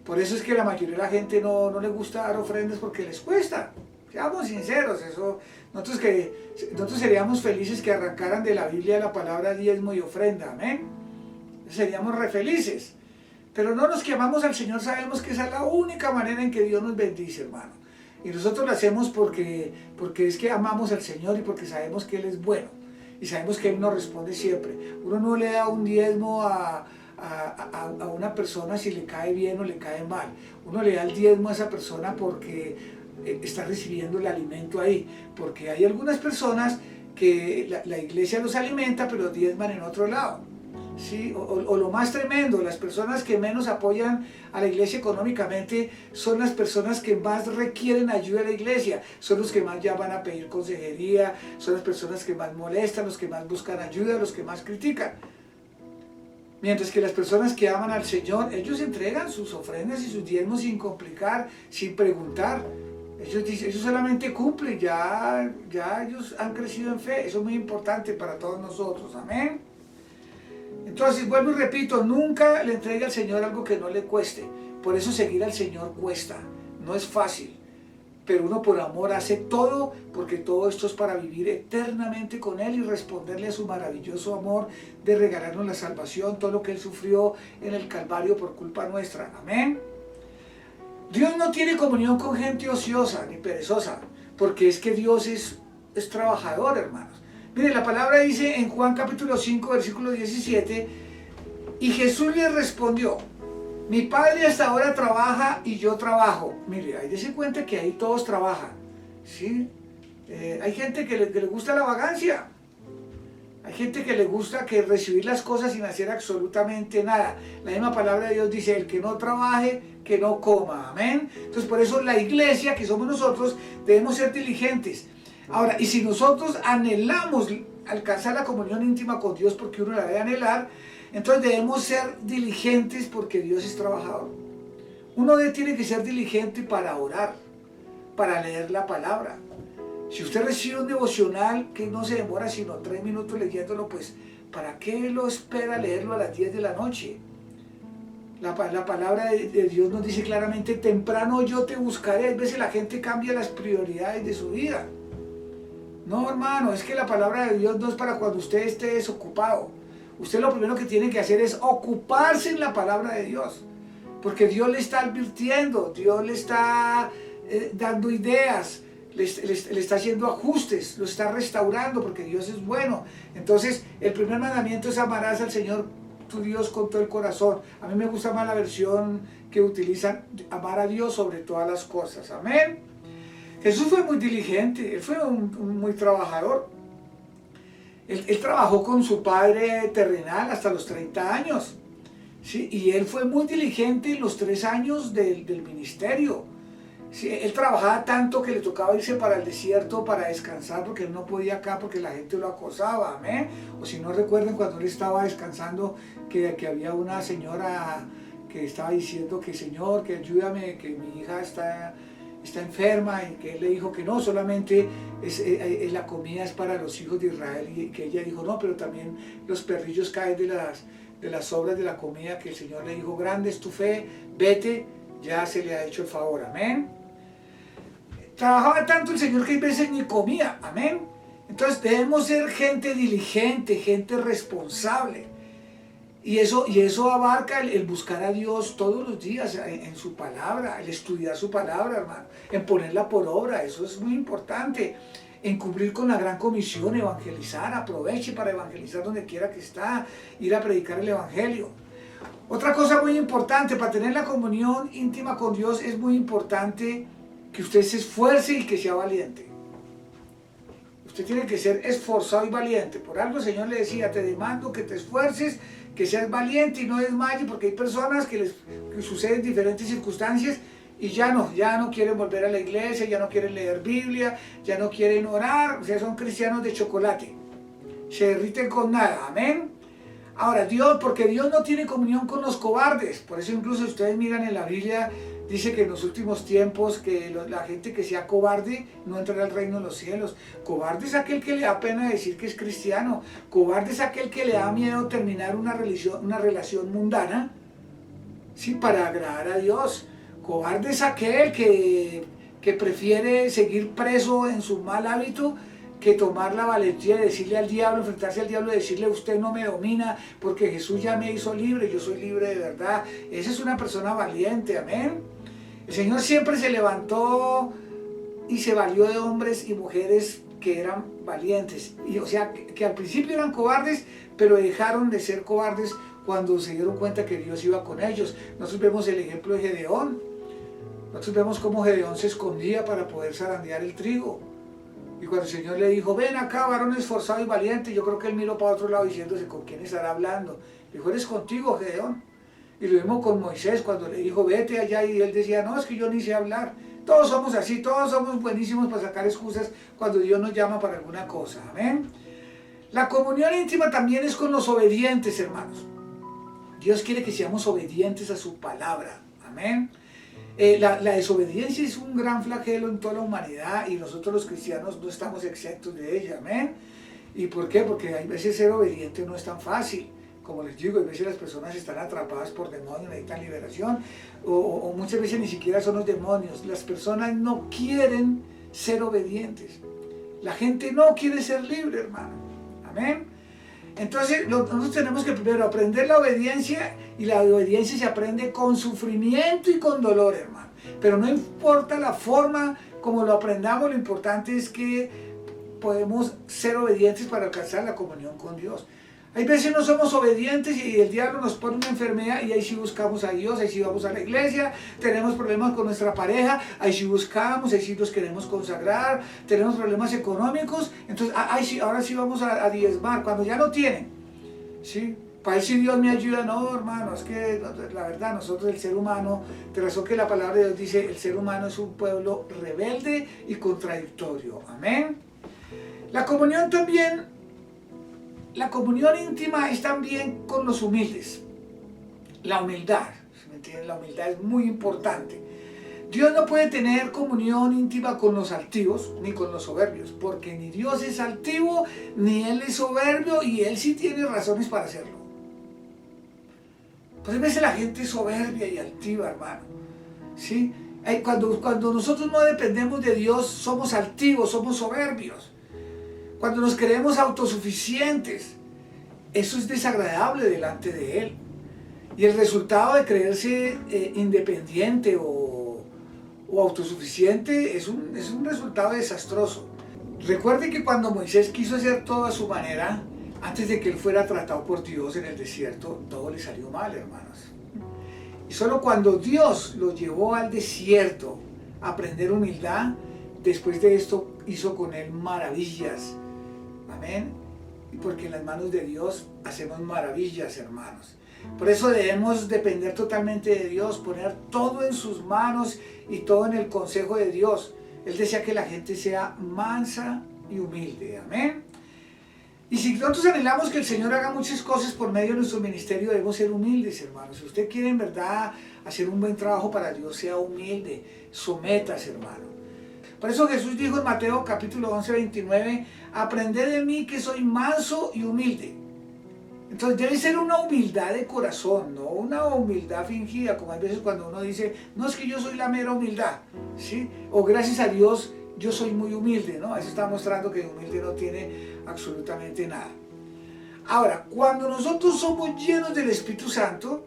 S4: Por eso es que la mayoría de la gente no le gusta dar ofrendas porque les cuesta. Seamos sinceros, nosotros seríamos felices que arrancaran de la Biblia la palabra diezmo y ofrenda, amén. Seríamos re felices. Pero no nos que amamos al Señor, sabemos que esa es la única manera en que Dios nos bendice, hermano. Y nosotros lo hacemos porque es que amamos al Señor y porque sabemos que Él es bueno. Y sabemos que Él nos responde siempre. Uno no le da un diezmo a una persona si le cae bien o le cae mal. Uno le da el diezmo a esa persona porque está recibiendo el alimento ahí. Porque hay algunas personas que la iglesia los alimenta pero diezman en otro lado. ¿Sí? O lo más tremendo, las personas que menos apoyan a la iglesia económicamente son las personas que más requieren ayuda de la iglesia, son los que más llaman a pedir consejería, son las personas que más molestan, los que más buscan ayuda, los que más critican. Mientras que las personas que aman al Señor, ellos entregan sus ofrendas y sus diezmos sin complicar, sin preguntar. Ellos solamente cumplen, ya ellos han crecido en fe. Eso es muy importante para todos nosotros, amén. Entonces, vuelvo y repito, nunca le entregue al Señor algo que no le cueste. Por eso seguir al Señor cuesta, no es fácil. Pero uno por amor hace todo, porque todo esto es para vivir eternamente con Él y responderle a su maravilloso amor de regalarnos la salvación, todo lo que Él sufrió en el Calvario por culpa nuestra. Amén. Dios no tiene comunión con gente ociosa ni perezosa, porque es que Dios es trabajador, hermanos. Mire, la palabra dice en Juan capítulo 5, versículo 17, y Jesús le respondió, mi Padre hasta ahora trabaja y yo trabajo. Mire, ahí dése cuenta que ahí todos trabajan, ¿sí? Hay gente que le gusta la vagancia, hay gente que le gusta recibir las cosas sin hacer absolutamente nada. La misma palabra de Dios dice, el que no trabaje, que no coma, amén. Entonces por eso la iglesia, que somos nosotros, debemos ser diligentes. Ahora, y si nosotros anhelamos alcanzar la comunión íntima con Dios, porque uno la debe anhelar, entonces debemos ser diligentes porque Dios es trabajador. Uno tiene que ser diligente para orar, para leer la palabra. Si usted recibe un devocional que no se demora sino 3 minutos leyéndolo, pues ¿para qué lo espera leerlo a las 10 de la noche? La palabra de Dios nos dice claramente, temprano yo te buscaré. A veces la gente cambia las prioridades de su vida. No, hermano, es que la palabra de Dios no es para cuando usted esté desocupado. Usted lo primero que tiene que hacer es ocuparse en la palabra de Dios. Porque Dios le está advirtiendo, Dios le está dando ideas, le está haciendo ajustes, lo está restaurando porque Dios es bueno. Entonces, el primer mandamiento es amarás al Señor tu Dios con todo el corazón. A mí me gusta más la versión que utilizan, amar a Dios sobre todas las cosas. Amén. Jesús fue muy diligente, él fue un muy trabajador. Él trabajó con su padre terrenal hasta los 30 años. ¿Sí? Y él fue muy diligente en los 3 años del ministerio. ¿Sí? Él trabajaba tanto que le tocaba irse para el desierto para descansar porque él no podía acá porque la gente lo acosaba. Amén. O si no recuerden cuando él estaba descansando que había una señora que estaba diciendo que Señor, que ayúdame, que mi hija está enferma, y que él le dijo que no, solamente la comida es para los hijos de Israel, y que ella dijo no, pero también los perrillos caen de las sobras de la comida, que el Señor le dijo, grande es tu fe, vete, ya se le ha hecho el favor. Amén. Trabajaba tanto el Señor que a veces ni comía. Amén. Entonces debemos ser gente diligente, gente responsable. Y eso abarca el buscar a Dios todos los días en su palabra, el estudiar su palabra, hermano, en ponerla por obra. Eso es muy importante. En cumplir con la gran comisión, evangelizar, aproveche para evangelizar donde quiera que está, ir a predicar el evangelio. Otra cosa muy importante, para tener la comunión íntima con Dios, es muy importante que usted se esfuerce y que sea valiente. Usted tiene que ser esforzado y valiente. Por algo el Señor le decía, te demando que te esfuerces, que seas valiente y no desmayes, porque hay personas que suceden diferentes circunstancias y ya no quieren volver a la iglesia, ya no quieren leer Biblia, ya no quieren orar, o sea, son cristianos de chocolate, se derriten con nada. Amén. Ahora, porque Dios no tiene comunión con los cobardes. Por eso incluso ustedes miran en la Biblia, dice que en los últimos tiempos que la gente que sea cobarde no entrará al reino de los cielos. Cobarde es aquel que le da pena decir que es cristiano. Cobarde es aquel que le da miedo terminar una relación mundana, ¿sí? Para agradar a Dios. Cobarde es aquel que prefiere seguir preso en su mal hábito que tomar la valentía de decirle al diablo, enfrentarse al diablo y decirle, usted no me domina porque Jesús ya me hizo libre, yo soy libre de verdad. Esa es una persona valiente. Amén. El Señor siempre se levantó y se valió de hombres y mujeres que eran valientes. Y, o sea, que al principio eran cobardes, pero dejaron de ser cobardes cuando se dieron cuenta que Dios iba con ellos. Nosotros vemos el ejemplo de Gedeón. Nosotros vemos cómo Gedeón se escondía para poder zarandear el trigo. Y cuando el Señor le dijo, ven acá, varón esforzado y valiente, yo creo que él miró para otro lado diciéndose, ¿con quién estará hablando? Le dijo, eres contigo, Gedeón. Y lo mismo con Moisés, cuando le dijo, vete allá, y él decía, no, es que yo ni sé hablar. Todos somos así, todos somos buenísimos para sacar excusas cuando Dios nos llama para alguna cosa. Amén. La comunión íntima también es con los obedientes, hermanos. Dios quiere que seamos obedientes a su palabra. Amén. La desobediencia es un gran flagelo en toda la humanidad y nosotros los cristianos no estamos exentos de ella. Amén. ¿Y por qué? Porque a veces ser obediente no es tan fácil. Como les digo, a veces las personas están atrapadas por demonios, necesitan liberación, o muchas veces ni siquiera son los demonios. Las personas no quieren ser obedientes. La gente no quiere ser libre, hermano. Amén. Entonces nosotros tenemos que primero aprender la obediencia, y la obediencia se aprende con sufrimiento y con dolor, hermano. Pero no importa la forma como lo aprendamos, lo importante es que podemos ser obedientes para alcanzar la comunión con Dios. Hay veces no somos obedientes y el diablo nos pone una enfermedad y ahí sí buscamos a Dios, ahí sí vamos a la iglesia, tenemos problemas con nuestra pareja, ahí sí buscamos, ahí sí nos queremos consagrar, tenemos problemas económicos, entonces ahí sí, ahora sí vamos a diezmar, cuando ya no tienen, ¿sí? Para ver si Dios me ayuda. No, hermano, es que la verdad nosotros, el ser humano, de razón que la palabra de Dios dice, el ser humano es un pueblo rebelde y contradictorio. Amén. La comunión también, la comunión íntima es también con los humildes. La humildad, ¿sí me entienden? La humildad es muy importante. Dios no puede tener comunión íntima con los altivos ni con los soberbios, porque ni Dios es altivo ni Él es soberbio, y Él sí tiene razones para hacerlo. Pues a veces la gente es soberbia y altiva, hermano. ¿Sí? Cuando nosotros no dependemos de Dios, somos altivos, somos soberbios. Cuando nos creemos autosuficientes, eso es desagradable delante de Él. Y el resultado de creerse independiente o autosuficiente es un resultado desastroso. Recuerde que cuando Moisés quiso hacer todo a su manera, antes de que él fuera tratado por Dios en el desierto, todo le salió mal, hermanos. Y solo cuando Dios lo llevó al desierto a aprender humildad, después de esto hizo con él maravillas. Amén. Y porque en las manos de Dios hacemos maravillas, hermanos. Por eso debemos depender totalmente de Dios, poner todo en sus manos y todo en el consejo de Dios. Él desea que la gente sea mansa y humilde. Amén. Y si nosotros anhelamos que el Señor haga muchas cosas por medio de nuestro ministerio, debemos ser humildes, hermanos. Si usted quiere en verdad hacer un buen trabajo para Dios, sea humilde, sométase, hermano. Por eso Jesús dijo en Mateo capítulo 11, 29, aprended de mí que soy manso y humilde. Entonces debe ser una humildad de corazón, no una humildad fingida, como a veces cuando uno dice, no, es que yo soy la mera humildad, ¿sí? O gracias a Dios yo soy muy humilde, ¿no? Eso está mostrando que humilde no tiene absolutamente nada. Ahora, cuando nosotros somos llenos del Espíritu Santo,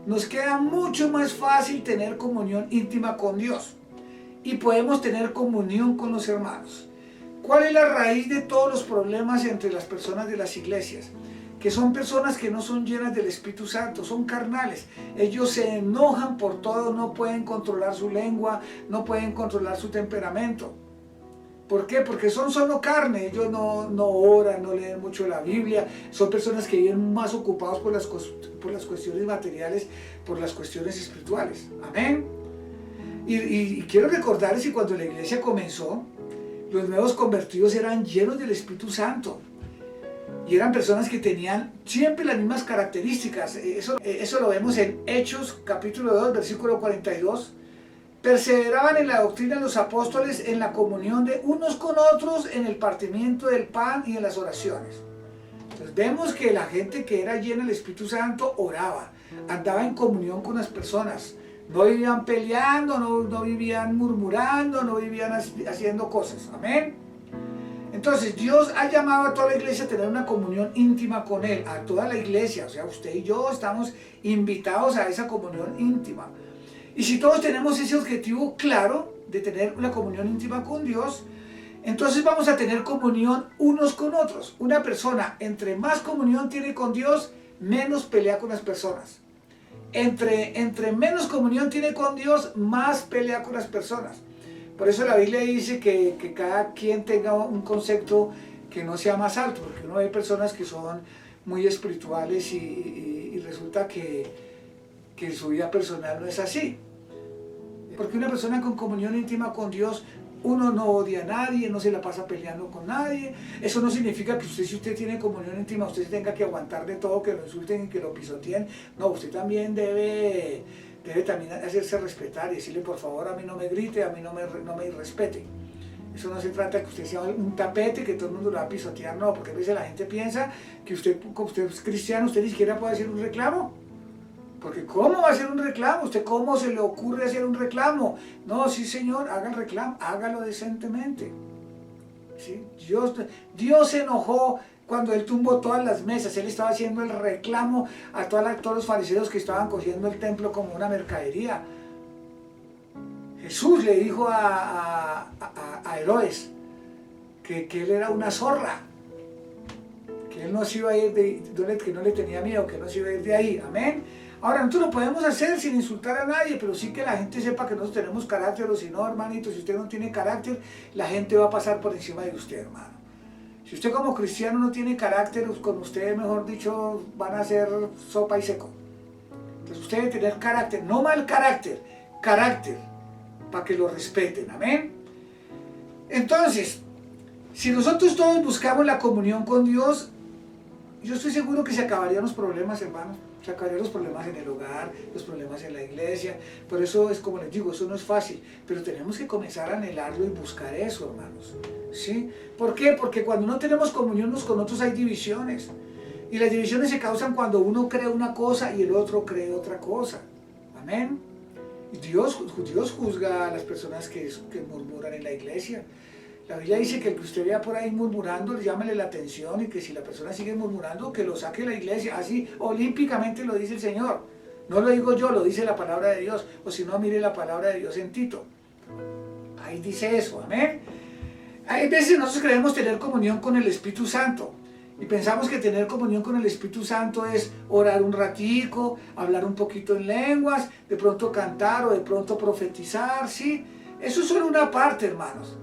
S4: nos queda mucho más fácil tener comunión íntima con Dios y podemos tener comunión con los hermanos. ¿Cuál es la raíz de todos los problemas entre las personas de las iglesias? Que son personas que no son llenas del Espíritu Santo, son carnales. Ellos se enojan por todo, no pueden controlar su lengua, no pueden controlar su temperamento. ¿Por qué? Porque son solo carne, ellos no oran, no leen mucho la Biblia, son personas que viven más ocupados por las cuestiones materiales, por las cuestiones espirituales. Amén. Y quiero recordarles que cuando la iglesia comenzó, los nuevos convertidos eran llenos del Espíritu Santo. Y eran personas que tenían siempre las mismas características. Eso lo vemos en Hechos capítulo 2, versículo 42. Perseveraban en la doctrina de los apóstoles, en la comunión de unos con otros, en el partimiento del pan y en las oraciones. Entonces vemos que la gente que era llena del Espíritu Santo oraba, andaba en comunión con las personas. No vivían peleando, no vivían murmurando, no vivían haciendo cosas. Amén. Entonces Dios ha llamado a toda la iglesia a tener una comunión íntima con Él, a toda la iglesia, o sea, usted y yo estamos invitados a esa comunión íntima. Y si todos tenemos ese objetivo claro de tener una comunión íntima con Dios, entonces vamos a tener comunión unos con otros. Una persona, entre más comunión tiene con Dios, menos pelea con las personas. Entre menos comunión tiene con Dios, más pelea con las personas. Por eso la Biblia dice que cada quien tenga un concepto que no sea más alto, porque uno ve personas que son muy espirituales y resulta que su vida personal no es así. Porque una persona con comunión íntima con Dios, uno no odia a nadie, no se la pasa peleando con nadie. Eso no significa que si usted tiene comunión íntima, usted tenga que aguantar de todo, que lo insulten y que lo pisoteen. No, usted también debe también hacerse respetar y decirle, por favor, a mí no me grite, a mí no me irrespete. Eso no se trata de que usted sea un tapete, que todo el mundo lo va a pisotear, no, porque a veces la gente piensa que usted es cristiano, usted ni siquiera puede hacer un reclamo. Porque ¿cómo va a hacer un reclamo? ¿Usted cómo se le ocurre hacer un reclamo? No, sí señor, haga el reclamo, hágalo decentemente. ¿Sí? Dios se enojó cuando él tumbó todas las mesas. Él estaba haciendo el reclamo a todos los fariseos que estaban cogiendo el templo como una mercadería. Jesús le dijo a Herodes que él era una zorra, que él no se iba a ir que no le tenía miedo, que no se iba a ir de ahí. Amén. Ahora, nosotros lo podemos hacer sin insultar a nadie, pero sí que la gente sepa que nosotros tenemos carácter, o si no, hermanito, si usted no tiene carácter, la gente va a pasar por encima de usted, hermano. Si usted como cristiano no tiene carácter, con usted, mejor dicho, van a hacer sopa y seco. Entonces usted debe tener carácter, no mal carácter, para que lo respeten, amén. Entonces, si nosotros todos buscamos la comunión con Dios, yo estoy seguro que se acabarían los problemas, hermano. Se acabarían los problemas en el hogar, los problemas en la iglesia. Por eso es como les digo, eso no es fácil. Pero tenemos que comenzar a anhelarlo y buscar eso, hermanos. ¿Sí? ¿Por qué? Porque cuando no tenemos comunión unos con otros hay divisiones. Y las divisiones se causan cuando uno cree una cosa y el otro cree otra cosa. Amén. Y Dios juzga a las personas que murmuran en la iglesia. La Biblia dice que el que usted vea por ahí murmurando, llámele la atención, y que si la persona sigue murmurando, que lo saque de la iglesia. Así olímpicamente lo dice el Señor. No lo digo yo, lo dice la palabra de Dios. O si no, mire la palabra de Dios en Tito. Ahí dice eso, amén. Hay veces nosotros queremos tener comunión con el Espíritu Santo. Y pensamos que tener comunión con el Espíritu Santo es orar un ratico, hablar un poquito en lenguas, de pronto cantar o de pronto profetizar, ¿sí? Eso es solo una parte, hermanos,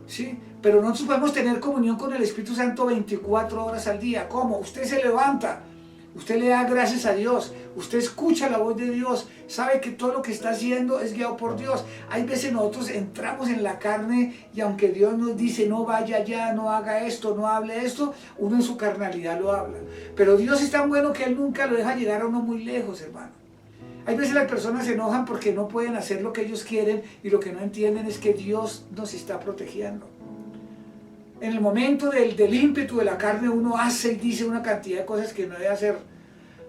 S4: ¿sí? Pero nosotros podemos tener comunión con el Espíritu Santo 24 horas al día. ¿Cómo? Usted se levanta, usted le da gracias a Dios, usted escucha la voz de Dios, sabe que todo lo que está haciendo es guiado por Dios. Hay veces nosotros entramos en la carne y aunque Dios nos dice no vaya allá, no haga esto, no hable esto, uno en su carnalidad lo habla. Pero Dios es tan bueno que Él nunca lo deja llegar a uno muy lejos, hermano. Hay veces las personas se enojan porque no pueden hacer lo que ellos quieren y lo que no entienden es que Dios nos está protegiendo. En el momento del ímpetu de la carne uno hace y dice una cantidad de cosas que no debe hacer,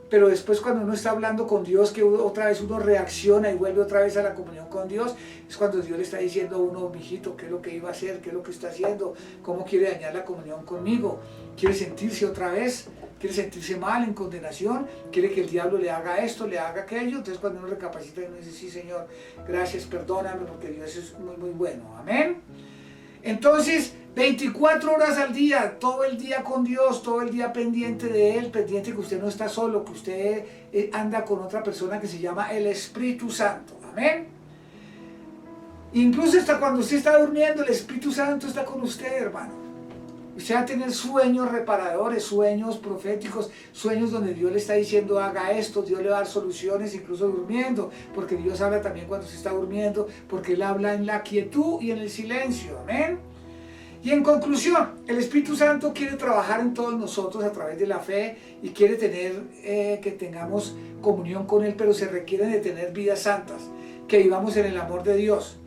S4: pero después cuando uno está hablando con Dios, que otra vez uno reacciona y vuelve otra vez a la comunión con Dios, es cuando Dios le está diciendo a uno, mijito, qué es lo que iba a hacer, qué es lo que está haciendo, cómo quiere dañar la comunión conmigo, quiere sentirse otra vez, quiere sentirse mal, en condenación, quiere que el diablo le haga esto, le haga aquello. Entonces cuando uno recapacita y uno dice, sí Señor, gracias, perdóname, porque Dios es muy muy bueno, amén. Entonces, 24 horas al día, todo el día con Dios, todo el día pendiente de Él, pendiente que usted no está solo, que usted anda con otra persona que se llama el Espíritu Santo, amén. Incluso hasta cuando usted está durmiendo, el Espíritu Santo está con usted, hermano. Usted va a tener sueños reparadores, sueños proféticos, sueños donde Dios le está diciendo haga esto, Dios le va a dar soluciones incluso durmiendo, porque Dios habla también cuando se está durmiendo, porque Él habla en la quietud y en el silencio, amén. Y en conclusión, el Espíritu Santo quiere trabajar en todos nosotros a través de la fe y quiere tener, que tengamos comunión con Él, pero se requiere de tener vidas santas, que vivamos en el amor de Dios.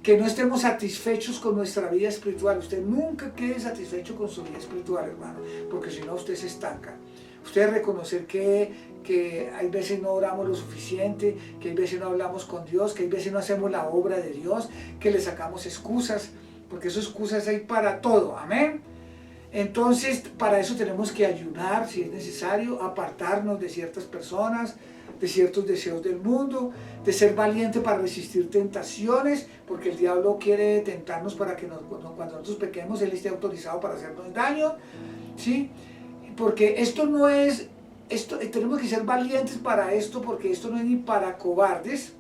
S4: Que no estemos satisfechos con nuestra vida espiritual. Usted nunca quede satisfecho con su vida espiritual, hermano, porque si no usted se estanca. Usted debe reconocer que hay veces no oramos lo suficiente, que hay veces no hablamos con Dios, que hay veces no hacemos la obra de Dios, que le sacamos excusas, porque esas excusas hay para todo, amén. Entonces, para eso tenemos que ayunar, si es necesario, apartarnos de ciertas personas, de ciertos deseos del mundo, de ser valiente para resistir tentaciones, porque el diablo quiere tentarnos para que cuando nosotros pequemos, Él esté autorizado para hacernos daño, ¿sí? Porque esto no es, tenemos que ser valientes para esto, porque esto no es ni para cobardes,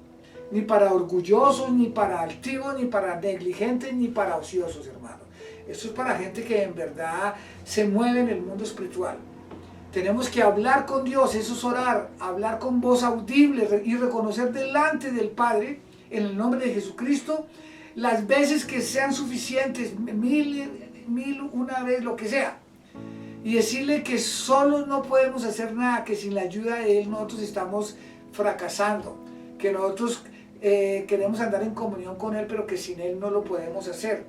S4: ni para orgullosos, ni para altivos, ni para negligentes, ni para ociosos, hermanos. Esto es para gente que en verdad se mueve en el mundo espiritual. Tenemos que hablar con Dios, eso es orar, hablar con voz audible y reconocer delante del Padre, en el nombre de Jesucristo, las veces que sean suficientes, mil, una vez, lo que sea. Y decirle que solos no podemos hacer nada, que sin la ayuda de Él nosotros estamos fracasando, que nosotros queremos andar en comunión con Él, pero que sin Él no lo podemos hacer.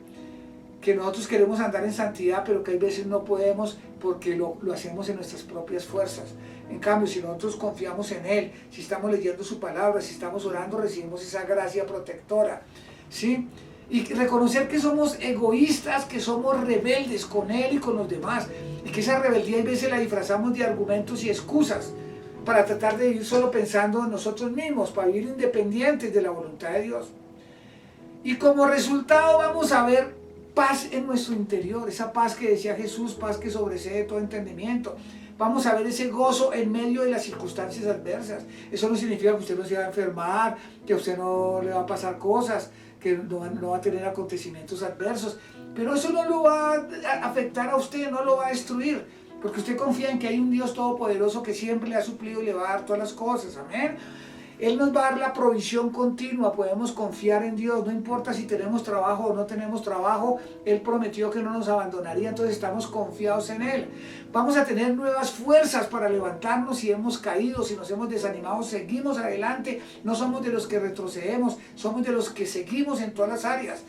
S4: Que nosotros queremos andar en santidad, pero que hay veces no podemos porque lo hacemos en nuestras propias fuerzas. En cambio, si nosotros confiamos en Él, si estamos leyendo su palabra, si estamos orando, recibimos esa gracia protectora, ¿sí? Y reconocer que somos egoístas, que somos rebeldes con Él y con los demás, y que esa rebeldía a veces la disfrazamos de argumentos y excusas para tratar de vivir solo pensando en nosotros mismos, para vivir independientes de la voluntad de Dios. Y como resultado vamos a ver paz en nuestro interior, esa paz que decía Jesús, paz que sobrecede todo entendimiento. Vamos a ver ese gozo en medio de las circunstancias adversas. Eso no significa que usted no se va a enfermar, que a usted no le va a pasar cosas, que no va a tener acontecimientos adversos, pero eso no lo va a afectar a usted, no lo va a destruir, porque usted confía en que hay un Dios todopoderoso que siempre le ha suplido y le va a dar todas las cosas, amén. Él nos va a dar la provisión continua, podemos confiar en Dios, no importa si tenemos trabajo o no tenemos trabajo, Él prometió que no nos abandonaría, entonces estamos confiados en Él. Vamos a tener nuevas fuerzas para levantarnos si hemos caído, si nos hemos desanimado, seguimos adelante, no somos de los que retrocedemos, somos de los que seguimos en todas las áreas.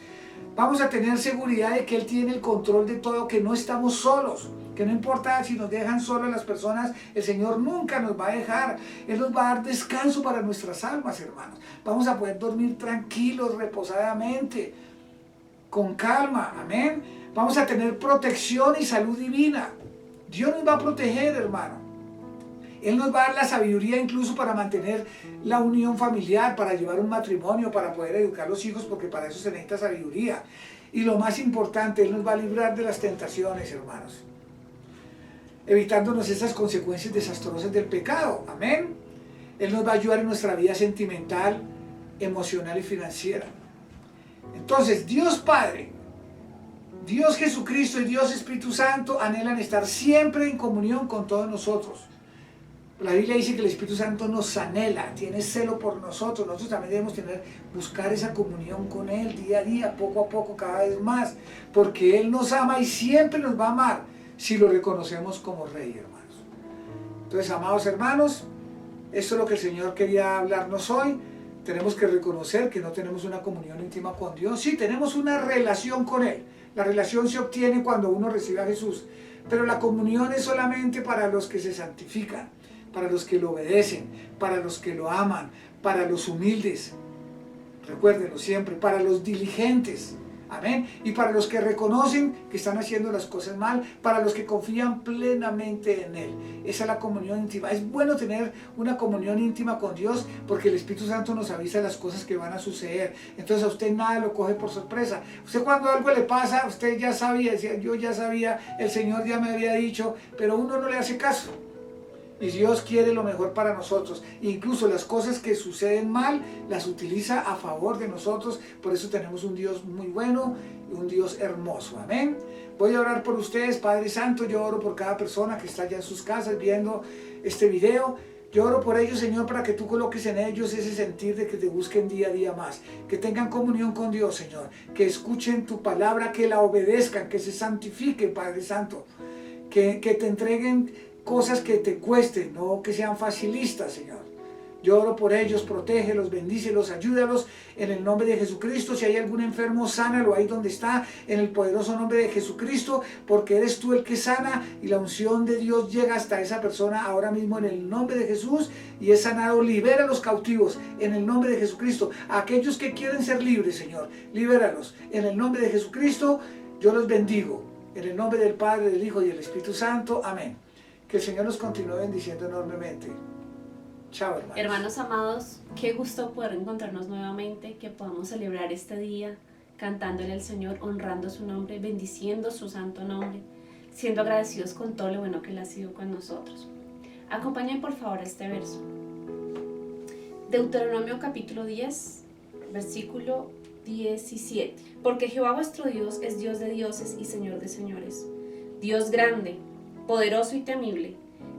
S4: Vamos a tener seguridad de que Él tiene el control de todo, que no estamos solos, que no importa si nos dejan solas las personas, el Señor nunca nos va a dejar. Él nos va a dar descanso para nuestras almas, hermanos. Vamos a poder dormir tranquilos, reposadamente, con calma, amén. Vamos a tener protección y salud divina. Dios nos va a proteger, hermano. Él nos va a dar la sabiduría incluso para mantener la unión familiar, para llevar un matrimonio, para poder educar a los hijos, porque para eso se necesita sabiduría. Y lo más importante, Él nos va a librar de las tentaciones, hermanos. evitándonos esas consecuencias desastrosas del pecado. Amén. Él nos va a ayudar en nuestra vida sentimental, emocional y financiera. Entonces, Dios Padre, Dios Jesucristo y Dios Espíritu Santo anhelan estar siempre en comunión con todos nosotros. La Biblia dice que el Espíritu Santo nos anhela, tiene celo por nosotros. Nosotros también debemos buscar esa comunión con Él día a día, poco a poco, cada vez más, porque Él nos ama y siempre nos va a amar si lo reconocemos como Rey, hermanos. Entonces, amados hermanos, esto es lo que el Señor quería hablarnos hoy. Tenemos que reconocer que no tenemos una comunión íntima con Dios. Sí, tenemos una relación con Él. La relación se obtiene cuando uno recibe a Jesús, pero la comunión es solamente para los que se santifican, para los que lo obedecen, para los que lo aman, para los humildes, recuérdenlo siempre, para los diligentes, amén, y para los que reconocen que están haciendo las cosas mal, para los que confían plenamente en Él. Esa es la comunión íntima. Es bueno tener una comunión íntima con Dios porque el Espíritu Santo nos avisa las cosas que van a suceder. Entonces a usted nada lo coge por sorpresa. Usted cuando algo le pasa, usted ya sabía, decía, yo ya sabía, el Señor ya me había dicho, pero uno no le hace caso. Y Dios quiere lo mejor para nosotros. Incluso las cosas que suceden mal, las utiliza a favor de nosotros. Por eso tenemos un Dios muy bueno y un Dios hermoso. Amén. Voy a orar por ustedes, Padre Santo. Yo oro por cada persona que está allá en sus casas viendo este video. Yo oro por ellos, Señor, para que tú coloques en ellos ese sentir de que te busquen día a día más. Que tengan comunión con Dios, Señor. Que escuchen tu palabra, que la obedezcan, que se santifiquen, Padre Santo. Que te entreguen cosas que te cuesten, no que sean facilistas, Señor. Yo oro por ellos, protégelos, bendícelos, ayúdalos en el nombre de Jesucristo. Si hay algún enfermo, sánalo ahí donde está, en el poderoso nombre de Jesucristo, porque eres tú el que sana y la unción de Dios llega hasta esa persona ahora mismo en el nombre de Jesús y es sanado. Libera a los cautivos en el nombre de Jesucristo. A aquellos que quieren ser libres, Señor, libéralos en el nombre de Jesucristo. Yo los bendigo en el nombre del Padre, del Hijo y del Espíritu Santo. Amén. Que el Señor nos continúe bendiciendo enormemente. Chao, hermanos.
S2: Hermanos amados, qué gusto poder encontrarnos nuevamente, que podamos celebrar este día cantándole al Señor, honrando su nombre, bendiciendo su santo nombre, siendo agradecidos con todo lo bueno que Él ha sido con nosotros. Acompáñenme por favor a este verso. Deuteronomio capítulo 10, versículo 17. Porque Jehová vuestro Dios es Dios de dioses y Señor de señores, Dios grande, poderoso y temible,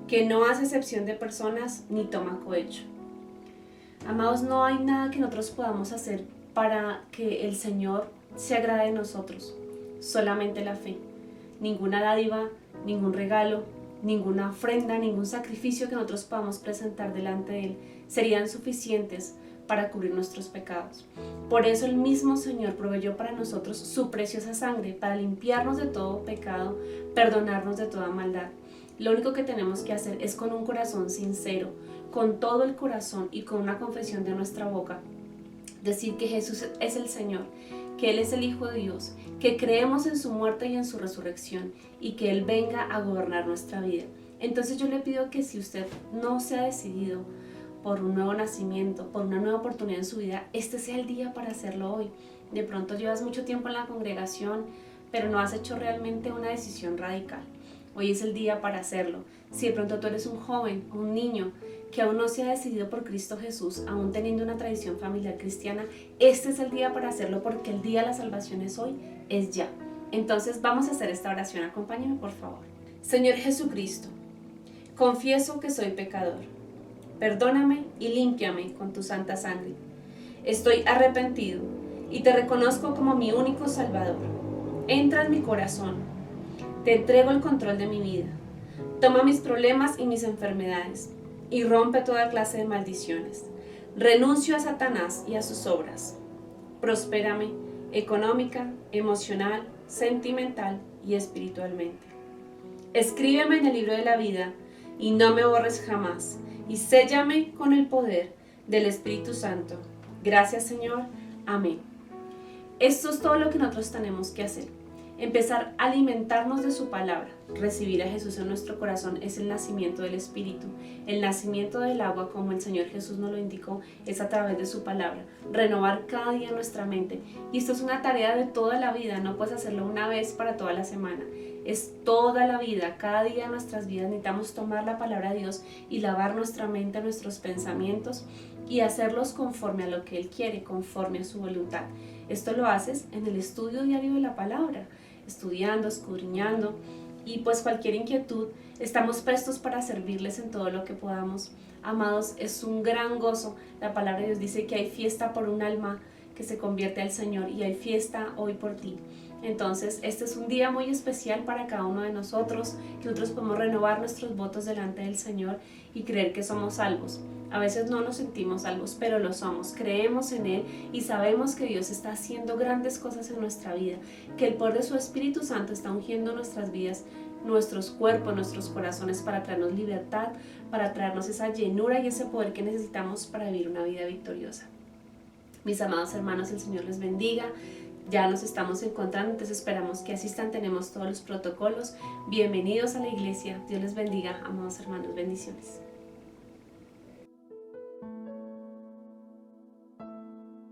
S2: que no hace excepción de personas ni toma cohecho. Amados, no hay nada que nosotros podamos hacer para que el Señor se agrade de nosotros, solamente la fe. Ninguna dádiva, ningún regalo, ninguna ofrenda, ningún sacrificio que nosotros podamos presentar delante de Él serían suficientes para cubrir nuestros pecados. Por eso el mismo Señor proveyó para nosotros su preciosa sangre, para limpiarnos de todo pecado, perdonarnos de toda maldad. Lo único que tenemos que hacer es con un corazón sincero, con todo el corazón y con una confesión de nuestra boca, decir que Jesús es el Señor, que Él es el Hijo de Dios, que creemos en su muerte y en su resurrección y que Él venga a gobernar nuestra vida. Entonces yo le pido que si usted no se ha decidido por un nuevo nacimiento, por una nueva oportunidad en su vida, este sea el día para hacerlo hoy. De pronto llevas mucho tiempo en la congregación, pero no has hecho realmente una decisión radical. Hoy es el día para hacerlo. Si de pronto tú eres un joven, un niño, que aún no se ha decidido por Cristo Jesús, aún teniendo una tradición familiar cristiana, este es el día para hacerlo porque el día de la salvación es hoy, es ya. Entonces vamos a hacer esta oración. Acompáñame por favor. Señor Jesucristo, confieso que soy pecador. Perdóname y límpiame con tu santa sangre. Estoy arrepentido y te reconozco como mi único Salvador. Entra en mi corazón. Te entrego el control de mi vida. Toma mis problemas y mis enfermedades y rompe toda clase de maldiciones. Renuncio a Satanás y a sus obras. Prospérame económica, emocional, sentimental y espiritualmente. Escríbeme en el libro de la vida y no me borres jamás, y séllame con el poder del Espíritu Santo. Gracias, Señor. Amén. Esto es todo lo que nosotros tenemos que hacer. empezar a alimentarnos de su palabra. Recibir a Jesús en nuestro corazón es el nacimiento del Espíritu. El nacimiento del agua, como el Señor Jesús nos lo indicó, es a través de su palabra. Renovar cada día nuestra mente. Y esto es una tarea de toda la vida, no puedes hacerlo una vez para toda la semana. Es toda la vida, cada día de nuestras vidas necesitamos tomar la palabra de Dios y lavar nuestra mente, nuestros pensamientos y hacerlos conforme a lo que Él quiere, conforme a su voluntad. Esto lo haces en el estudio diario de la palabra, estudiando, escudriñando, y pues cualquier inquietud, estamos prestos para servirles en todo lo que podamos. Amados, es un gran gozo. La palabra de Dios dice que hay fiesta por un alma que se convierte al Señor, y hay fiesta hoy por ti. Entonces, este es un día muy especial para cada uno de nosotros, que nosotros podemos renovar nuestros votos delante del Señor y creer que somos salvos. A veces no nos sentimos salvos, pero lo somos. Creemos en Él y sabemos que Dios está haciendo grandes cosas en nuestra vida, que el poder de su Espíritu Santo está ungiendo nuestras vidas, nuestros cuerpos, nuestros corazones, para traernos libertad, para traernos esa llenura y ese poder que necesitamos para vivir una vida victoriosa. Mis amados hermanos, el Señor les bendiga. Ya nos estamos encontrando, entonces esperamos que asistan, tenemos todos los protocolos. Bienvenidos a la iglesia, Dios les bendiga, amados hermanos, bendiciones.